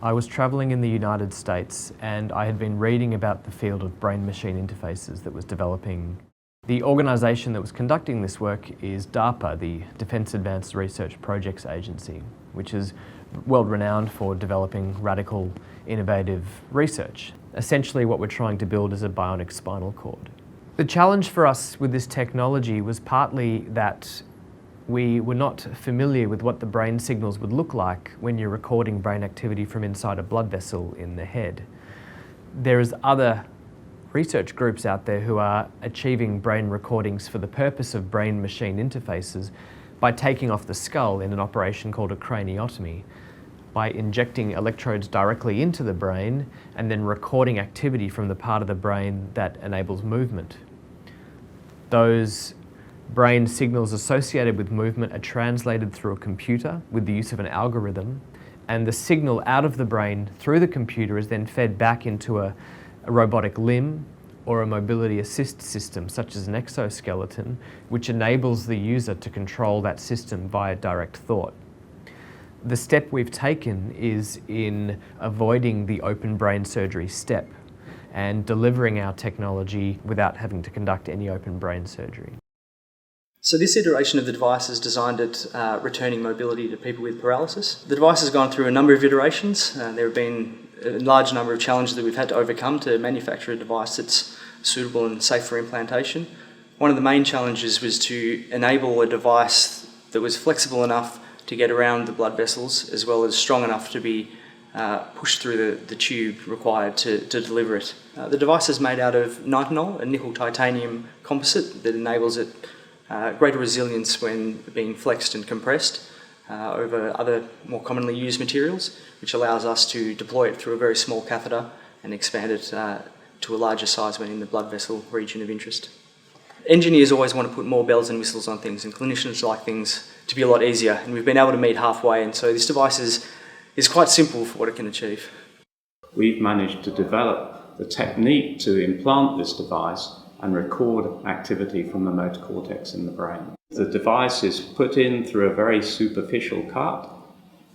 I was travelling in the United States and I had been reading about the field of brain-machine interfaces that was developing. The organisation that was conducting this work is DARPA, the Defence Advanced Research Projects Agency, which is world-renowned for developing radical, innovative research. Essentially what we're trying to build is a bionic spinal cord. The challenge for us with this technology was partly that we were not familiar with what the brain signals would look like when you're recording brain activity from inside a blood vessel in the head. There's other research groups out there who are achieving brain recordings for the purpose of brain-machine interfaces by taking off the skull in an operation called a craniotomy, by injecting electrodes directly into the brain and then recording activity from the part of the brain that enables movement. Those brain signals associated with movement are translated through a computer with the use of an algorithm, and the signal out of the brain through the computer is then fed back into a robotic limb or a mobility assist system such as an exoskeleton, which enables the user to control that system via direct thought. The step we've taken is in avoiding the open brain surgery step and delivering our technology without having to conduct any open brain surgery. So this iteration of the device is designed at returning mobility to people with paralysis. The device has gone through a number of iterations. There have been a large number of challenges that we've had to overcome to manufacture a device that's suitable and safe for implantation. One of the main challenges was to enable a device that was flexible enough to get around the blood vessels as well as strong enough to be pushed through the tube required to deliver it. The device is made out of nitinol, a nickel titanium composite that enables it greater resilience when being flexed and compressed over other more commonly used materials, which allows us to deploy it through a very small catheter and expand it to a larger size when in the blood vessel region of interest. Engineers always want to put more bells and whistles on things, and clinicians like things to be a lot easier, and we've been able to meet halfway, and so this device is quite simple for what it can achieve. We've managed to develop the technique to implant this device and record activity from the motor cortex in the brain. The device is put in through a very superficial cut.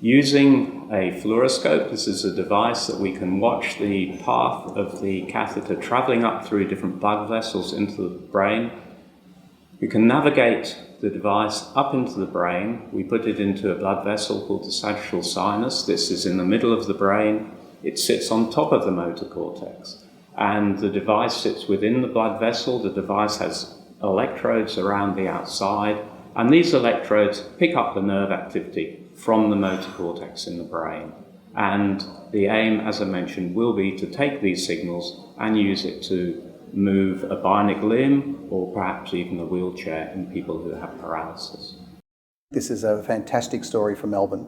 Using a fluoroscope, this is a device that we can watch the path of the catheter travelling up through different blood vessels into the brain. We can navigate the device up into the brain. We put it into a blood vessel called the sagittal sinus. This is in the middle of the brain. It sits on top of the motor cortex. And the device sits within the blood vessel. The device has electrodes around the outside, and these electrodes pick up the nerve activity from the motor cortex in the brain. And the aim, as I mentioned, will be to take these signals and use it to move a bionic limb or perhaps even a wheelchair in people who have paralysis. This is a fantastic story for Melbourne.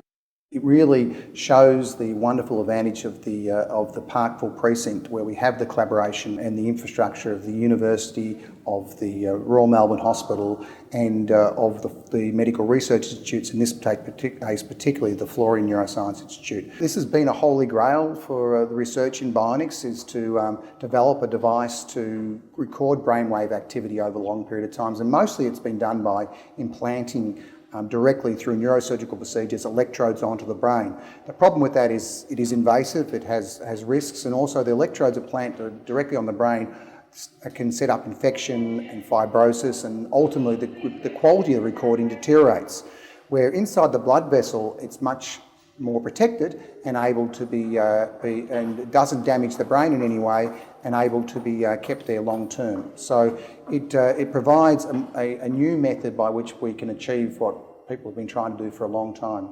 It really shows the wonderful advantage of the Parkville precinct, where we have the collaboration and the infrastructure of the University, of the Royal Melbourne Hospital, and of the medical research institutes, in this case particularly the Florey Neuroscience Institute. This has been a holy grail for the research in bionics, is to develop a device to record brainwave activity over a long period of times, and mostly it's been done by implanting directly through neurosurgical procedures, electrodes onto the brain. The problem with that is it is invasive, it has risks, and also the electrodes are planted directly on the brain can set up infection and fibrosis, and ultimately the quality of the recording deteriorates. Where inside the blood vessel it's much more protected and able to be and it doesn't damage the brain in any way, and able to be kept there long term. So it provides a new method by which we can achieve what people have been trying to do for a long time.